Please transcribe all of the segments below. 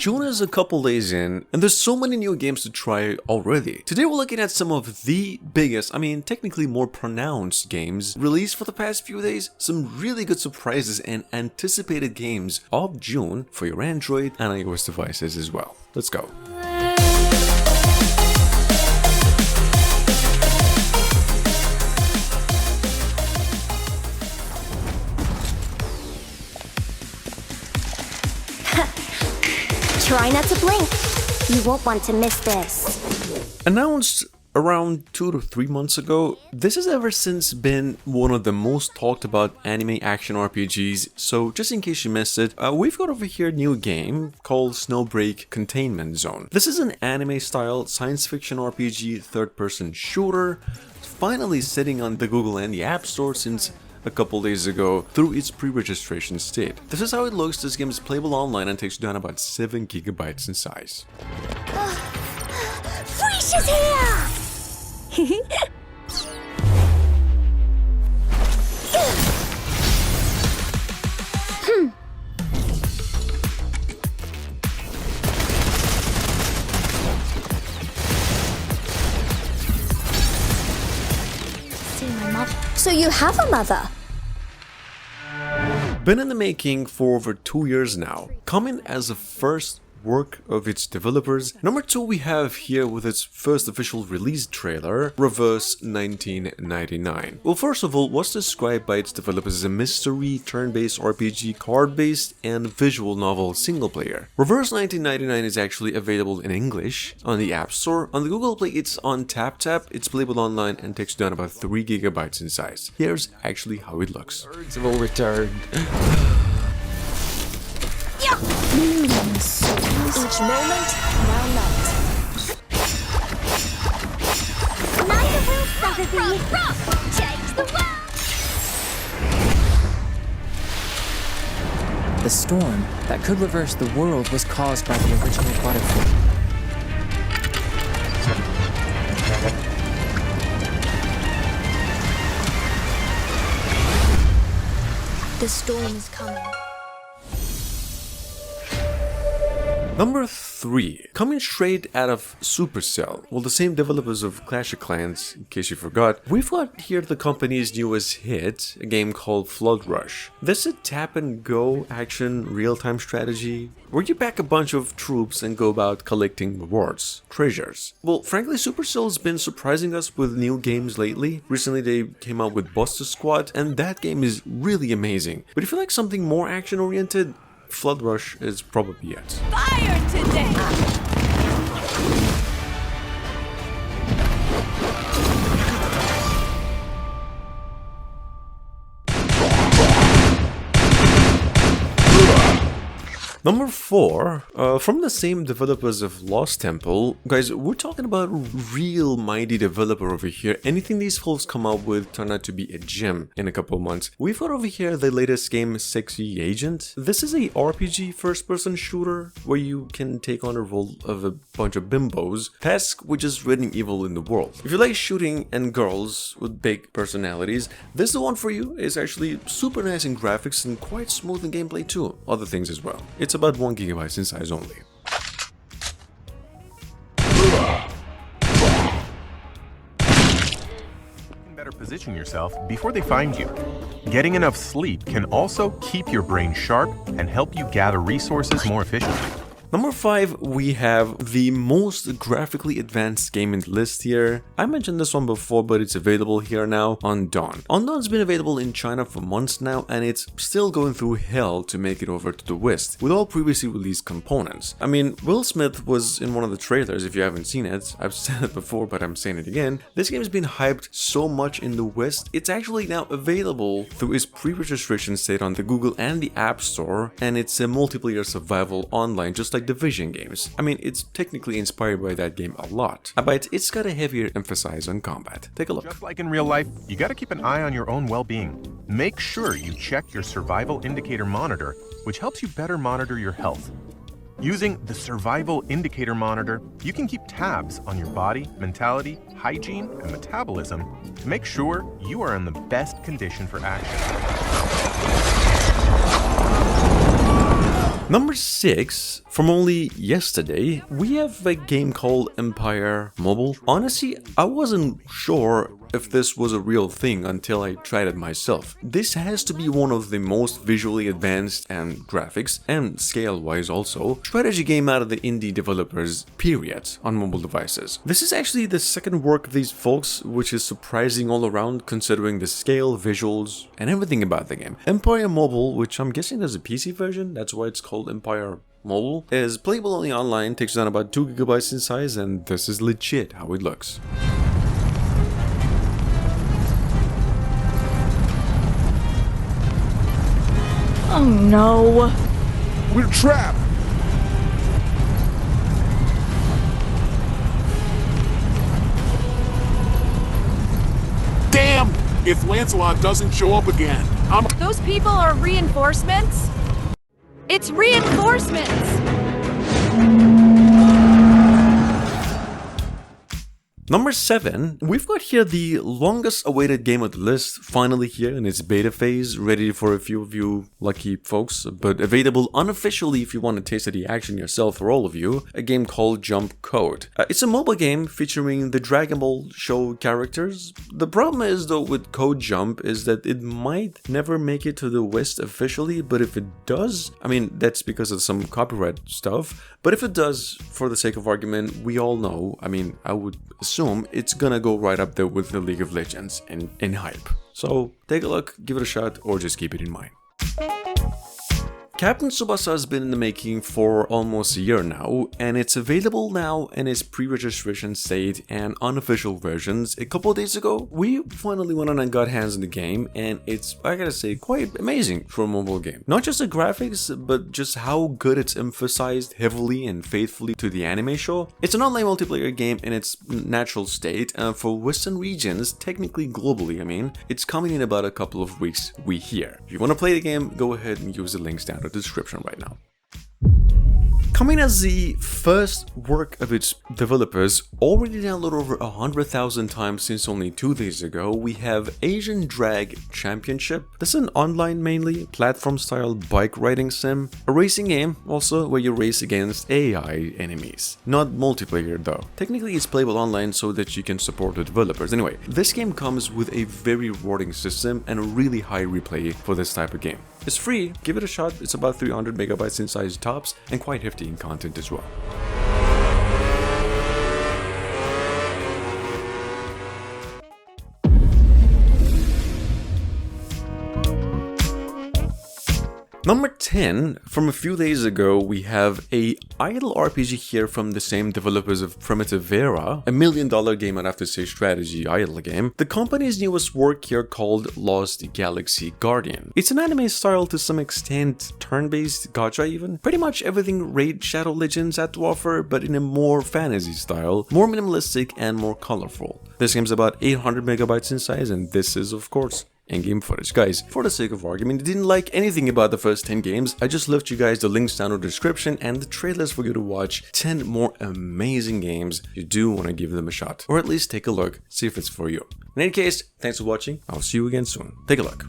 June is a couple days in, and there's so many new games to try already. Today we're looking at some of the biggest, technically more pronounced games released for the past few days, some really good surprises and anticipated games of June for your Android and iOS devices as well. Let's go. Try not to blink. You won't want to miss this. Announced around 2 to 3 months ago, this has ever since been one of the most talked about anime action RPGs, so just in case you missed it, we've got over here a new game called Snowbreak Containment Zone. This is an anime style science fiction RPG third-person shooter, finally sitting on the Google and the App Store since a couple days ago through its pre-registration state. This is how it looks. This game is playable online and takes down about 7 gigabytes in size. Fresh is here! See my mother. So you have a mother? Been in the making for over 2 years now, coming as the first work of its developers. Number 2 we have here with its first official release trailer, Reverse 1999. Well, first of all, what's described by its developers as a mystery, turn-based RPG, card-based, and visual novel single-player. Reverse 1999 is actually available in English on the App Store. On the Google Play, it's on TapTap, it's playable online, and takes down about 3 gigabytes in size. Here's actually how it looks. Birds will return. Each moment, now night. Neither will sympathy. Change the world. The storm that could reverse the world was caused by the original butterfly. The storm is coming. Number 3, coming straight out of Supercell, well, the same developers of Clash of Clans, in case you forgot, we've got here the company's newest hit, a game called Flood Rush. This is a tap-and-go action real-time strategy where you back a bunch of troops and go about collecting rewards, treasures. Well, frankly, Supercell has been surprising us with new games lately. Recently, they came out with Buster Squad, and that game is really amazing. But if you like something more action-oriented, Flood Rush is probably it. Fire today! Number 4, from the same developers of Lost Temple. Guys, we're talking about a real mighty developer over here. Anything these folks come out with turned out to be a gem in a couple of months. We've got over here the latest game, Sexy Agent. This is a RPG first-person shooter where you can take on the role of a bunch of bimbos, tasked with just ridding evil in the world. If you like shooting and girls with big personalities, this is the one for you. It's actually super nice in graphics and quite smooth in gameplay too. Other things as well. It's about 1 gigabyte in size only. Better position yourself before they find you. Getting enough sleep can also keep your brain sharp and help you gather resources more efficiently. Number 5, we have the most graphically advanced game in the list here. I mentioned this one before, but it's available here now, Undawn. Undawn's been available in China for months now, and it's still going through hell to make it over to the West, with all previously released components. Will Smith was in one of the trailers. If you haven't seen it, I've said it before, but I'm saying it again. This game has been hyped so much in the West, it's actually now available through its pre-registration state on the Google and the App Store, and it's a multiplayer survival online, just like Division games. It's technically inspired by that game a lot, but it's got a heavier emphasis on combat. Take a look. Just like in real life, you gotta keep an eye on your own well-being. Make sure you check your survival indicator monitor, which helps you better monitor your health. Using the survival indicator monitor, you can keep tabs on your body, mentality, hygiene, and metabolism to make sure you are in the best condition for action. Number 6, from only yesterday, we have a game called Empire Mobile. Honestly, I wasn't sure if this was a real thing until I tried it myself. This has to be one of the most visually advanced and graphics, and scale-wise also, strategy game out of the indie developers, period, on mobile devices. This is actually the second work of these folks, which is surprising all around considering the scale, visuals, and everything about the game. Empire Mobile, which I'm guessing there's a PC version, that's why it's called Empire Mobile, is playable only online, takes down about 2 GB in size, and this is legit how it looks. Oh no. We're trapped! Damn! If Lancelot doesn't show up again, Those people are reinforcements? It's reinforcements! Number 7, we've got here the longest awaited game of the list, finally here in its beta phase, ready for a few of you lucky folks, but available unofficially if you want to taste of the action yourself for all of you, a game called Jump Code. It's a mobile game featuring the Dragon Ball show characters. The problem is though with Code Jump is that it might never make it to the West officially, but if it does, I mean that's because of some copyright stuff, but if it does, for the sake of argument, we all know, I mean I would assume it's gonna go right up there with the League of Legends in hype. So take a look, give it a shot, or just keep it in mind. Captain Tsubasa has been in the making for almost a year now, and it's available now in its pre-registration state and unofficial versions. A couple of days ago, we finally went on and got hands on the game, and it's, I gotta say, quite amazing for a mobile game. Not just the graphics, but just how good it's emphasized heavily and faithfully to the anime show. It's an online multiplayer game in its natural state, and for Western regions, technically globally, I mean, it's coming in about a couple of weeks, we hear. If you want to play the game, go ahead and use the links down in the description right now. Coming as the first work of its developers, already downloaded over 100,000 times since only 2 days ago, we have Asian Drag Championship. This is an online mainly platform style bike riding sim, a racing game also where you race against AI enemies. Not multiplayer though. Technically it's playable online so that you can support the developers. Anyway, this game comes with a very rewarding system and a really high replay for this type of game. It's free, give it a shot, it's about 300 megabytes in size tops and quite hefty in content as well. Number 10, from a few days ago, we have a idle RPG here from the same developers of Primitive Era, a $1 million game, I'd have to say strategy idle game. The company's newest work here called Lost Galaxy Guardian. It's an anime style to some extent, turn-based gacha even. Pretty much everything Raid Shadow Legends had to offer, but in a more fantasy style, more minimalistic and more colorful. This game's about 800 megabytes in size, and this is, of course, in-game footage. Guys, for the sake of argument, you didn't like anything about the first 10 games, I just left you guys the links down in the description and the trailers for you to watch 10 more amazing games. You do want to give them a shot, or at least take a look, see if it's for you. In any case, thanks for watching, I'll see you again soon. Take a look.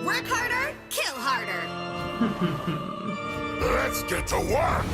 Work harder, kill harder. let's get to work!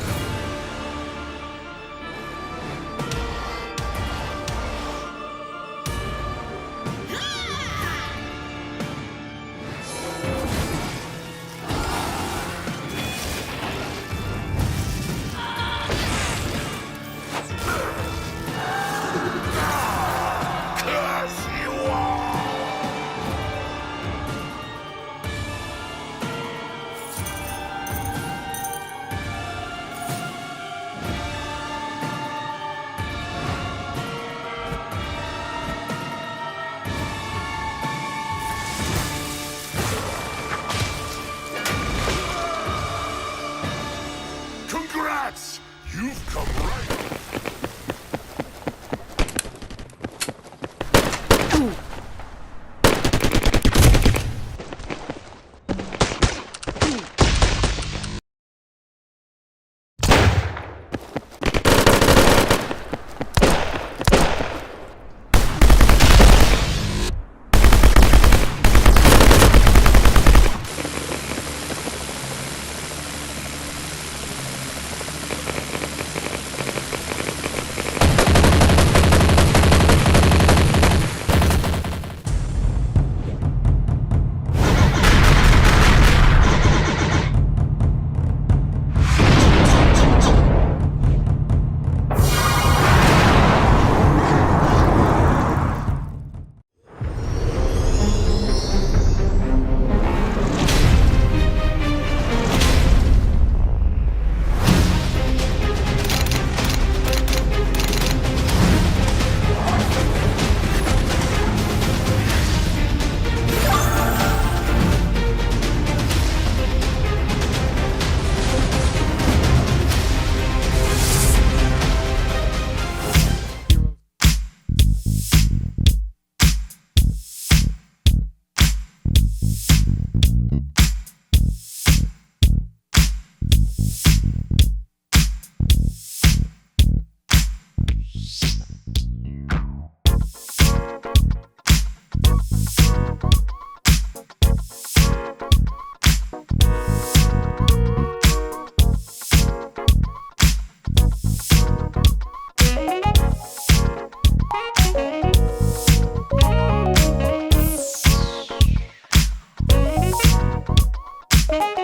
Bye.